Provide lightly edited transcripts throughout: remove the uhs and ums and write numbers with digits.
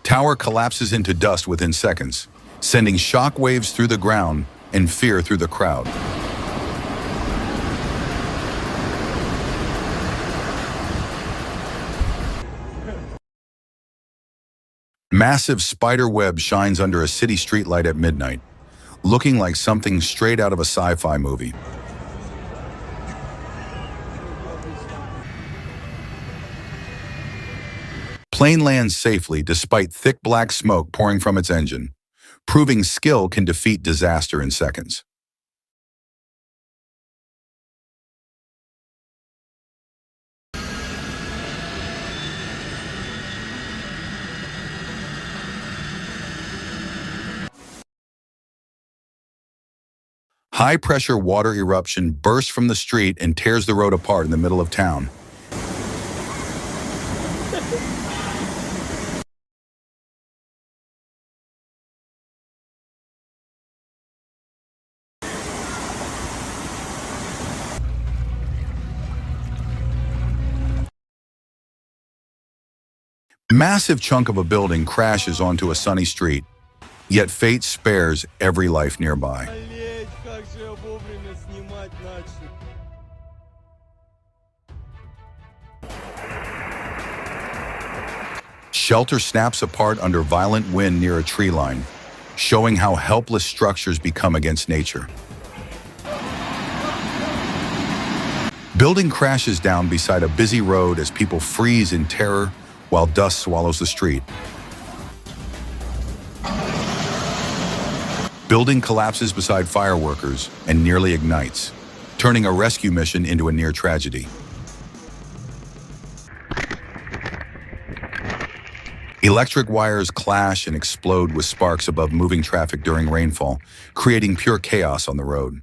Tower collapses into dust within seconds, sending shock waves through the ground and fear through the crowd. Massive spider web shines under a city streetlight at midnight, looking like something straight out of a sci-fi movie. Plane lands safely despite thick black smoke pouring from its engine, proving skill can defeat disaster in seconds. High-pressure water eruption bursts from the street and tears the road apart in the middle of town. Massive chunk of a building crashes onto a sunny street, yet fate spares every life nearby. Блять, как же я вовремя снимать начал. Shelter snaps apart under violent wind near a tree line, showing how helpless structures become against nature. Building crashes down beside a busy road as people freeze in terror while dust swallows the street. Building collapses beside fireworkers and nearly ignites, turning a rescue mission into a near tragedy. Electric wires clash and explode with sparks above moving traffic during rainfall, creating pure chaos on the road.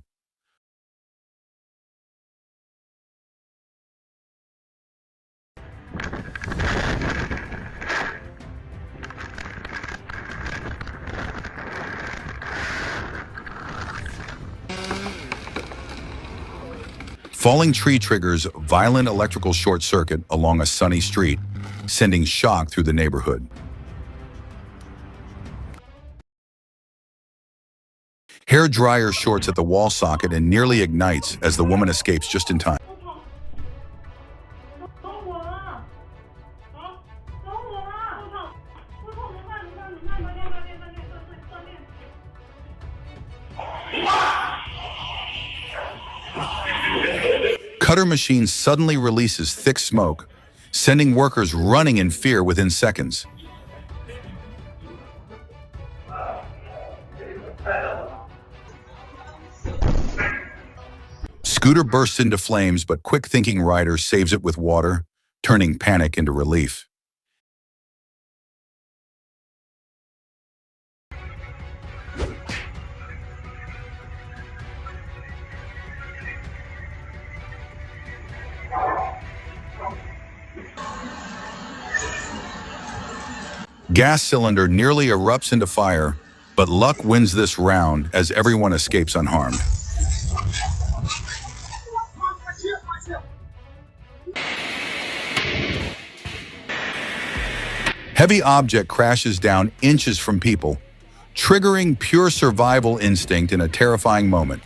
Falling tree triggers violent electrical short circuit along a sunny street, sending shock through the neighborhood. Hair dryer shorts at the wall socket and nearly ignites as the woman escapes just in time. Cutter machine suddenly releases thick smoke, sending workers running in fear within seconds. Scooter bursts into flames, but quick-thinking rider saves it with water, turning panic into relief. Gas cylinder nearly erupts into fire, but luck wins this round as everyone escapes unharmed. Heavy object crashes down inches from people, triggering pure survival instinct in a terrifying moment.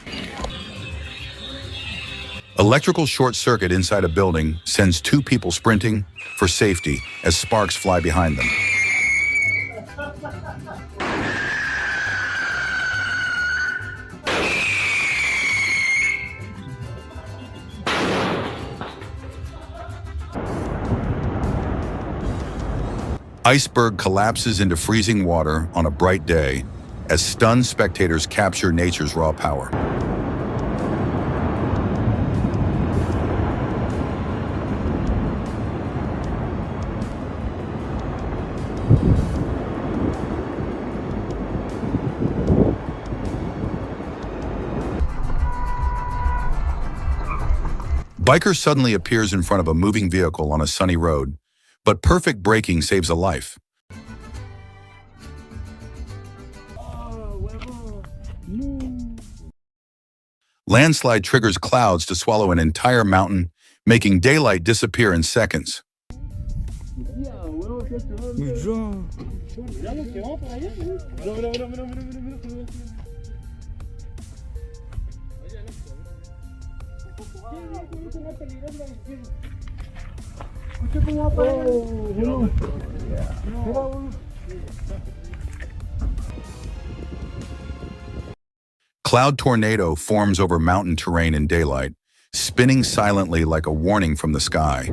Electrical short circuit inside a building sends two people sprinting for safety as sparks fly behind them. Iceberg collapses into freezing water on a bright day as stunned spectators capture nature's raw power. Biker suddenly appears in front of a moving vehicle on a sunny road, but perfect braking saves a life. Landslide triggers clouds to swallow an entire mountain, making daylight disappear in seconds. Mira. Mira lo que va para allá. Mira. Escucha cómo va para allá. Cloud tornado forms over mountain terrain in daylight, spinning silently like a warning from the sky.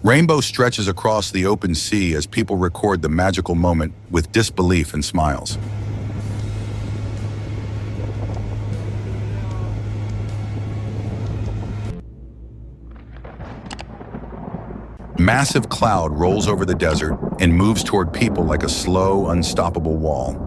Rainbow stretches across the open sea as people record the magical moment with disbelief and smiles. Massive cloud rolls over the desert and moves toward people like a slow, unstoppable wall.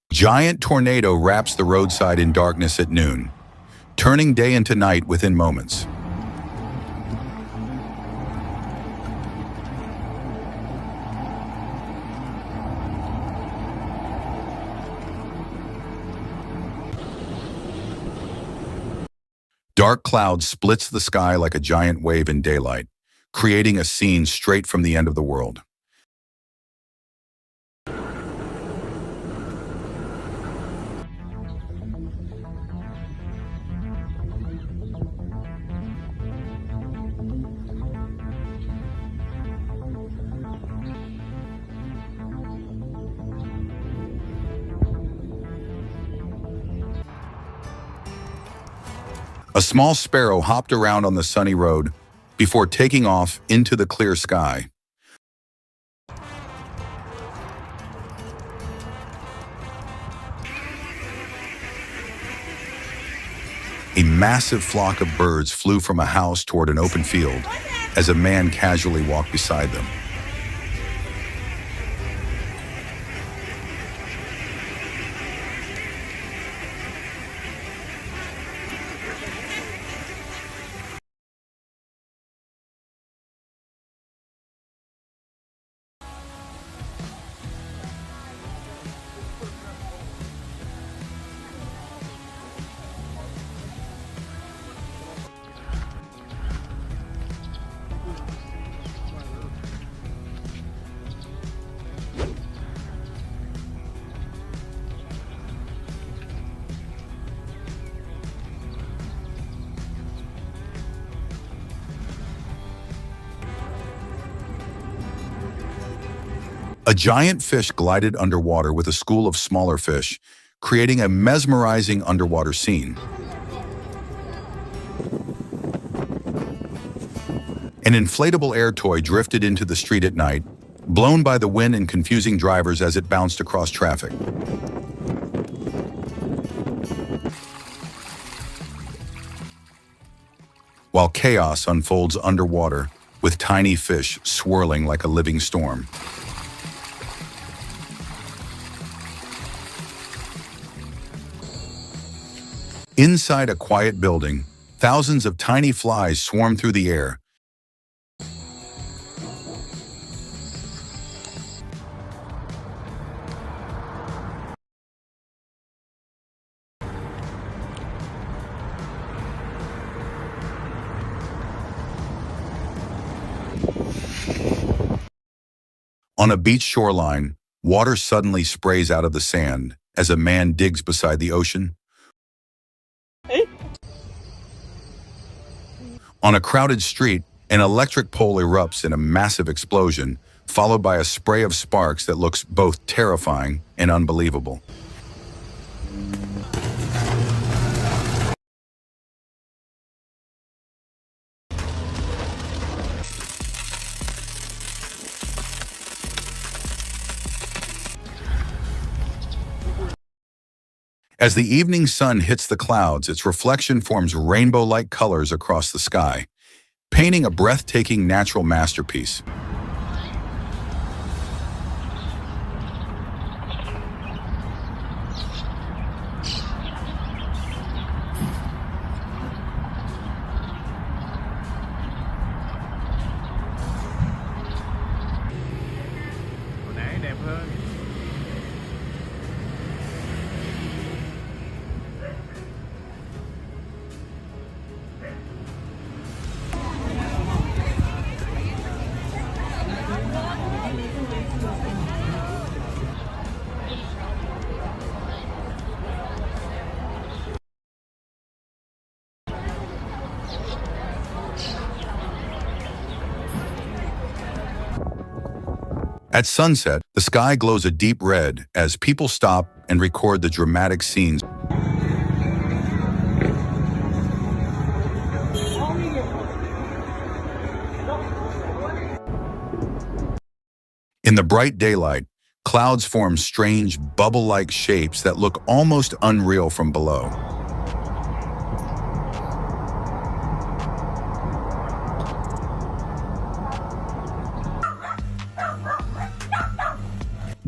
Giant tornado wraps the roadside in darkness at noon, turning day into night within moments. Dark cloud splits the sky like a giant wave in daylight, creating a scene straight from the end of the world. A small sparrow hopped around on the sunny road before taking off into the clear sky. A massive flock of birds flew from a house toward an open field as a man casually walked beside them. A giant fish glided underwater with a school of smaller fish, creating a mesmerizing underwater scene. An inflatable air toy drifted into the street at night, blown by the wind and confusing drivers as it bounced across traffic. While chaos unfolds underwater, with tiny fish swirling like a living storm. Inside a quiet building, thousands of tiny flies swarm through the air. On a beach shoreline, water suddenly sprays out of the sand as a man digs beside the ocean. On a crowded street, an electric pole erupts in a massive explosion, followed by a spray of sparks that looks both terrifying and unbelievable. As the evening sun hits the clouds, its reflection forms rainbow-like colors across the sky, painting a breathtaking natural masterpiece. Nãy đẹp hơn. At sunset, the sky glows a deep red as people stop and record the dramatic scenes. In the bright daylight, clouds form strange, bubble-like shapes that look almost unreal from below.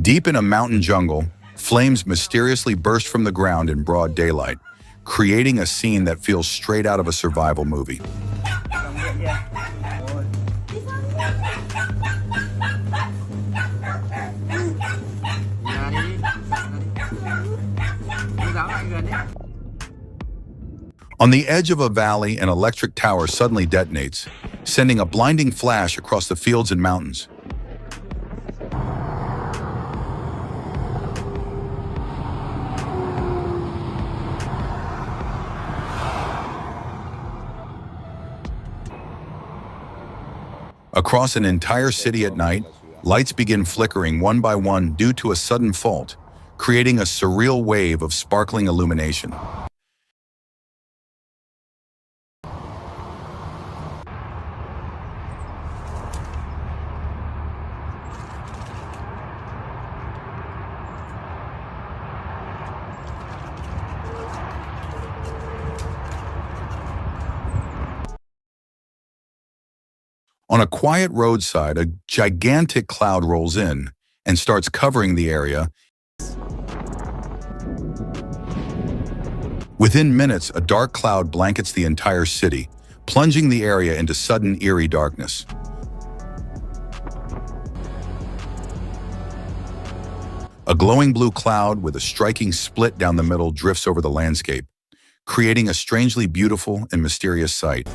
Deep in a mountain jungle, flames mysteriously burst from the ground in broad daylight, creating a scene that feels straight out of a survival movie. On the edge of a valley, an electric tower suddenly detonates, sending a blinding flash across the fields and mountains. Across an entire city at night, lights begin flickering one by one due to a sudden fault, creating a surreal wave of sparkling illumination. On a quiet roadside, a gigantic cloud rolls in and starts covering the area. Within minutes, a dark cloud blankets the entire city, plunging the area into sudden, eerie darkness. A glowing blue cloud with a striking split down the middle drifts over the landscape, creating a strangely beautiful and mysterious sight.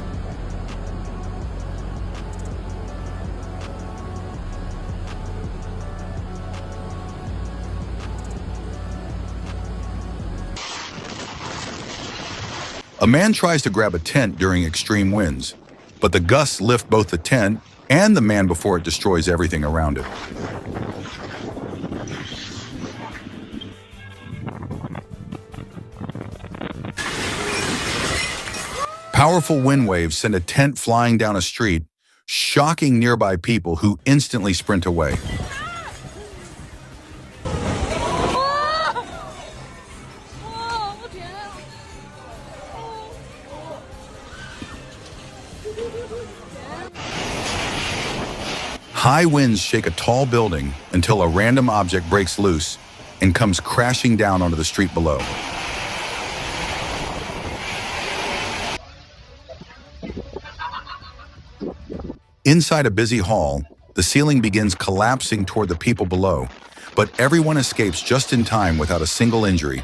A man tries to grab a tent during extreme winds, but the gusts lift both the tent and the man before it destroys everything around it. Powerful wind waves send a tent flying down a street, shocking nearby people who instantly sprint away. High winds shake a tall building until a random object breaks loose and comes crashing down onto the street below. Inside a busy hall, the ceiling begins collapsing toward the people below, but everyone escapes just in time without a single injury.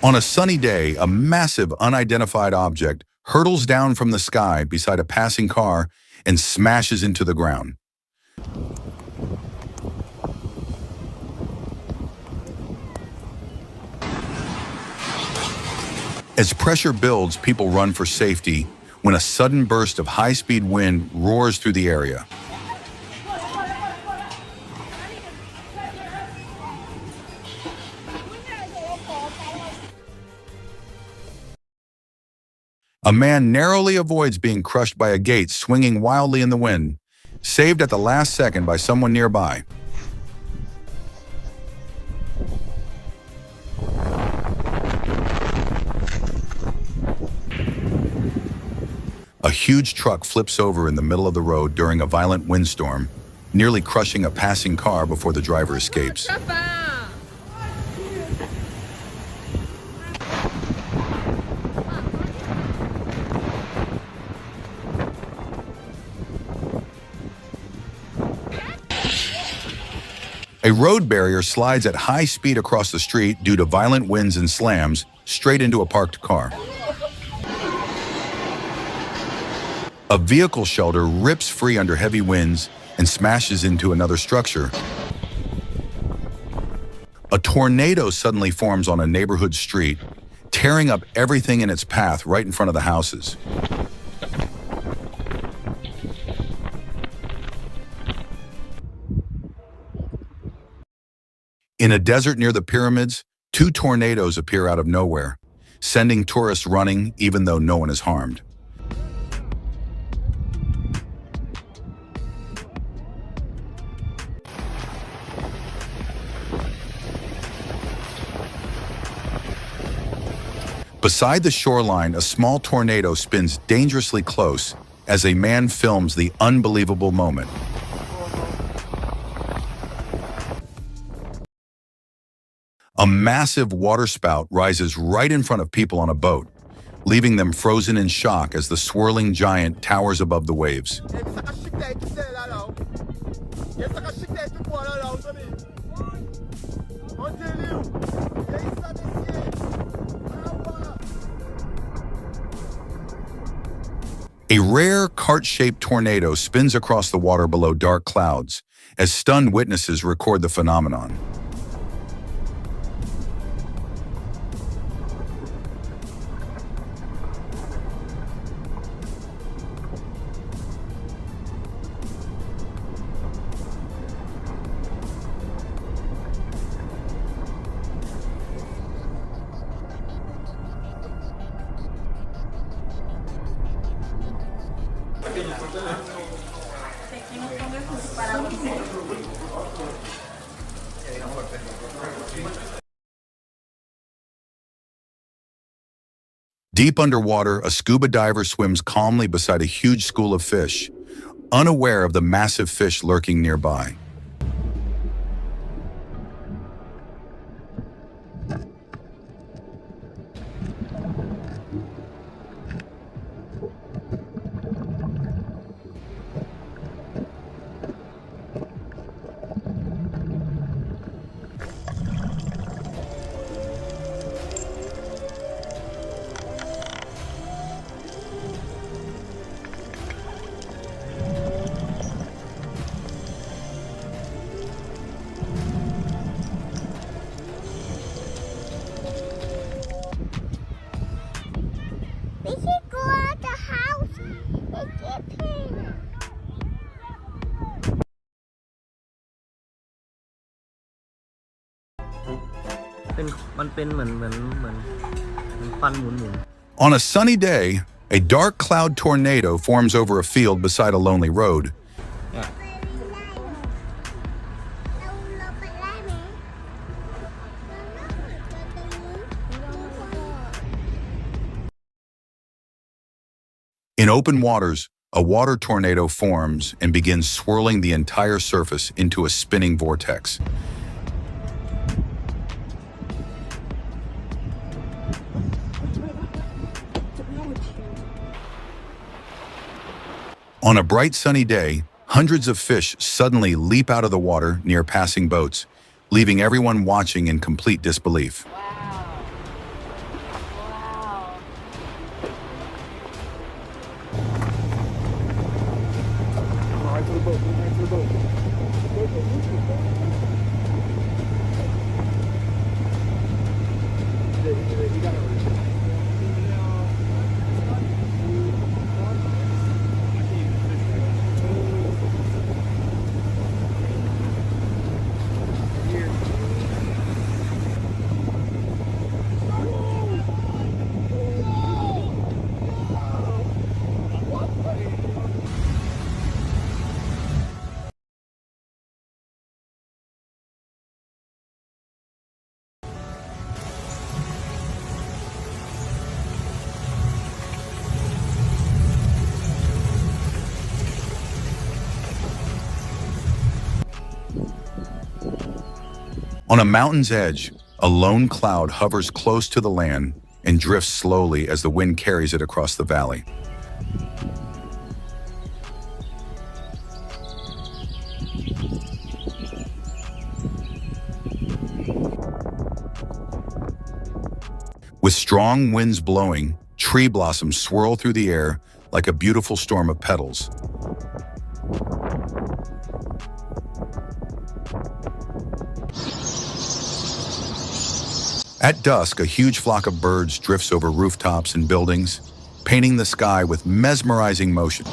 On a sunny day, a massive unidentified object hurtles down from the sky beside a passing car and smashes into the ground. As pressure builds, people run for safety when a sudden burst of high-speed wind roars through the area. A man narrowly avoids being crushed by a gate swinging wildly in the wind, saved at the last second by someone nearby. A huge truck flips over in the middle of the road during a violent windstorm, nearly crushing a passing car before the driver escapes. A road barrier slides at high speed across the street due to violent winds and slams straight into a parked car. A vehicle shelter rips free under heavy winds and smashes into another structure. A tornado suddenly forms on a neighborhood street, tearing up everything in its path right in front of the houses. In a desert near the pyramids, two tornadoes appear out of nowhere, sending tourists running even though no one is harmed. Beside the shoreline, a small tornado spins dangerously close as a man films the unbelievable moment. A massive waterspout rises right in front of people on a boat, leaving them frozen in shock as the swirling giant towers above the waves. A rare cart-shaped tornado spins across the water below dark clouds as stunned witnesses record the phenomenon. Deep underwater, a scuba diver swims calmly beside a huge school of fish, unaware of the massive fish lurking nearby. We should go out the house and get him. มันเป็นเหมือนควันหมุน On a sunny day, a dark cloud tornado forms over a field beside a lonely road. In open waters, a water tornado forms and begins swirling the entire surface into a spinning vortex. On a bright sunny day, hundreds of fish suddenly leap out of the water near passing boats, leaving everyone watching in complete disbelief. Right to the boat, right to the boat. You got it. On a mountain's edge, a lone cloud hovers close to the land and drifts slowly as the wind carries it across the valley. With strong winds blowing, tree blossoms swirl through the air like a beautiful storm of petals. At dusk, a huge flock of birds drifts over rooftops and buildings, painting the sky with mesmerizing motion.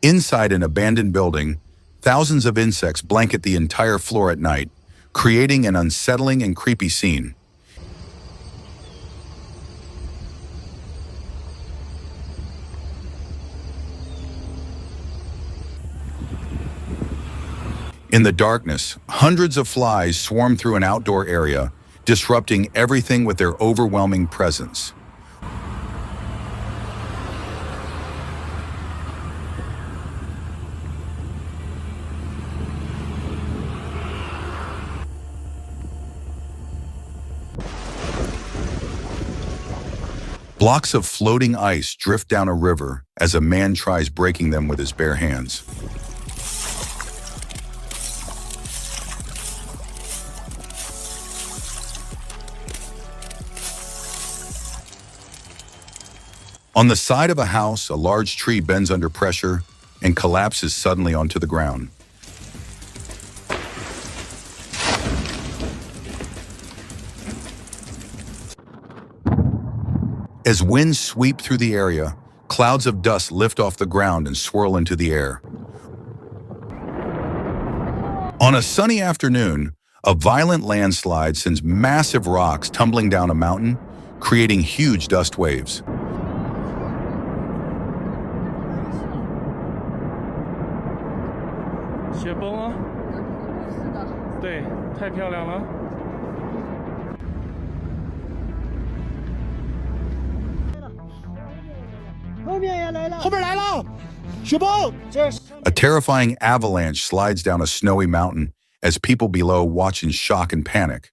Inside an abandoned building, thousands of insects blanket the entire floor at night, creating an unsettling and creepy scene. In the darkness, hundreds of flies swarm through an outdoor area, disrupting everything with their overwhelming presence. Blocks of floating ice drift down a river as a man tries breaking them with his bare hands. On the side of a house, a large tree bends under pressure and collapses suddenly onto the ground. As winds sweep through the area, clouds of dust lift off the ground and swirl into the air. On a sunny afternoon, a violent landslide sends massive rocks tumbling down a mountain, creating huge dust waves. A terrifying avalanche slides down a snowy mountain as people below watch in shock and panic.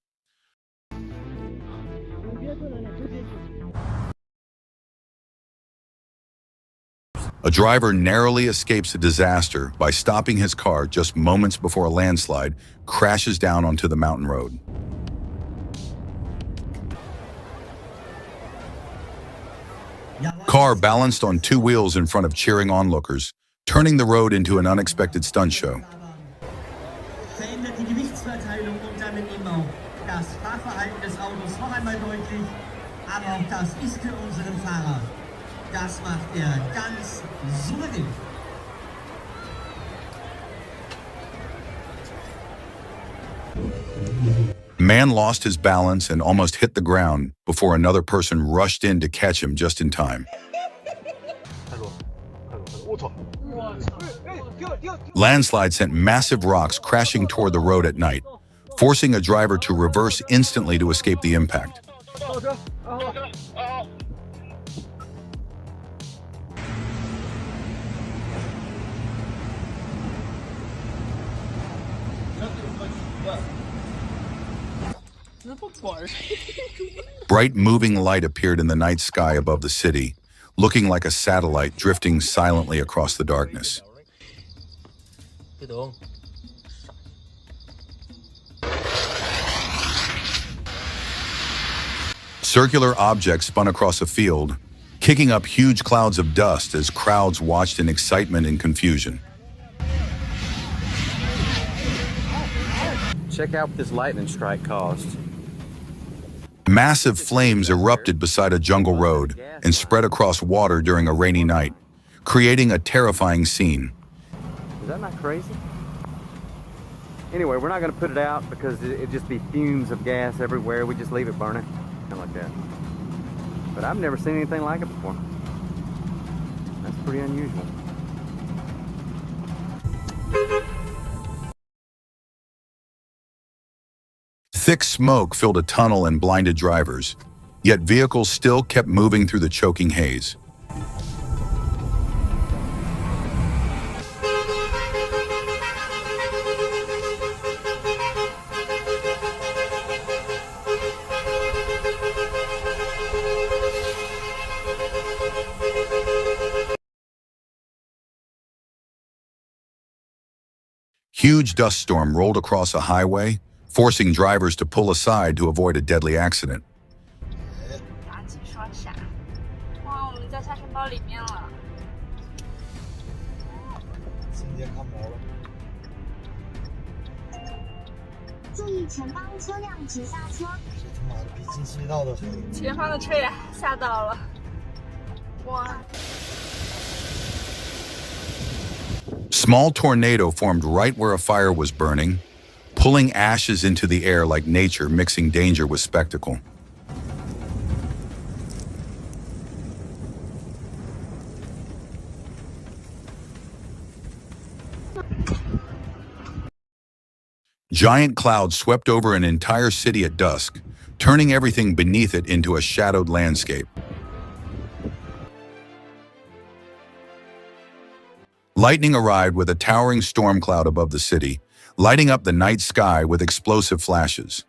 A driver narrowly escapes a disaster by stopping his car just moments before a landslide crashes down onto the mountain road. Car balanced on two wheels in front of cheering onlookers, turning the road into an unexpected stunt show. Verändert die Gewichtsverteilung und damit eben auch das Fahrverhalten des Autos noch einmal deutlich. Aber auch das ist für unseren Fahrer. Das macht er ganz souverän. A man lost his balance and almost hit the ground before another person rushed in to catch him just in time. Landslide sent massive rocks crashing toward the road at night, forcing a driver to reverse instantly to escape the impact. Bright moving light appeared in the night sky above the city, looking like a satellite drifting silently across the darkness. Circular objects spun across a field, kicking up huge clouds of dust as crowds watched in excitement and confusion. Check out what this lightning strike caused. Massive flames erupted beside a jungle road and spread across water during a rainy night, creating a terrifying scene. Is that not crazy? Anyway, we're not going to put it out because it'd just be fumes of gas everywhere. We just leave it burning, kind of like that. But I've never seen anything like it before. That's pretty unusual. Thick smoke filled a tunnel and blinded drivers, yet vehicles still kept moving through the choking haze. Huge dust storm rolled across a highway, forcing drivers to pull aside to avoid a deadly accident. 打起双闪！哇，我们在下水道里面了。瞬间看毛了。注意前方车辆急刹车。这他妈的比进隧道都黑。前方的车也吓到了。哇！ Small tornado formed right where a fire was burning, pulling ashes into the air like nature mixing danger with spectacle. Giant clouds swept over an entire city at dusk, turning everything beneath it into a shadowed landscape. Lightning arrived with a towering storm cloud above the city, lighting up the night sky with explosive flashes.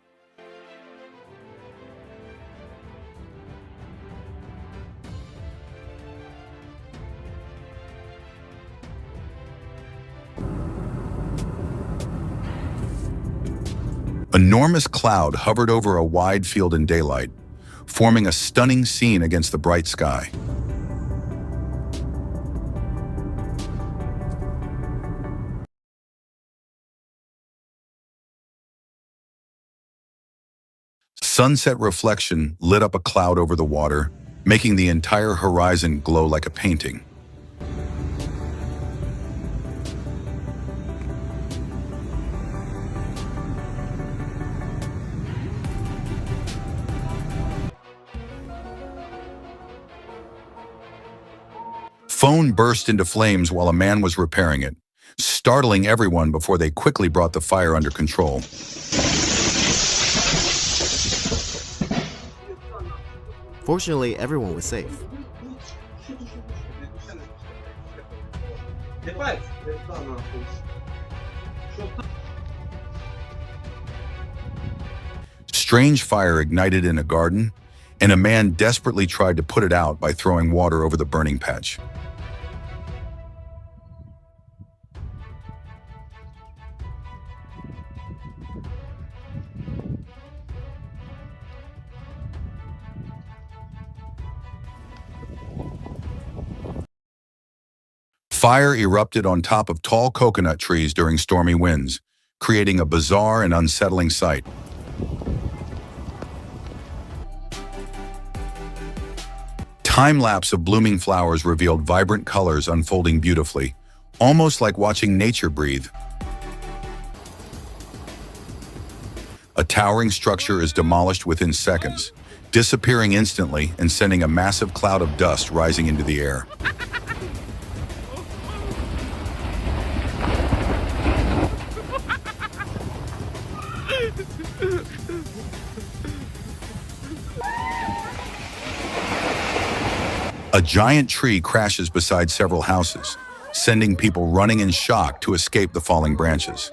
Enormous cloud hovered over a wide field in daylight, forming a stunning scene against the bright sky. Sunset reflection lit up a cloud over the water, making the entire horizon glow like a painting. Phone burst into flames while a man was repairing it, startling everyone before they quickly brought the fire under control. Fortunately, everyone was safe. Strange fire ignited in a garden, and a man desperately tried to put it out by throwing water over the burning patch. Fire erupted on top of tall coconut trees during stormy winds, creating a bizarre and unsettling sight. Time-lapse of blooming flowers revealed vibrant colors unfolding beautifully, almost like watching nature breathe. A towering structure is demolished within seconds, disappearing instantly and sending a massive cloud of dust rising into the air. A giant tree crashes beside several houses, sending people running in shock to escape the falling branches.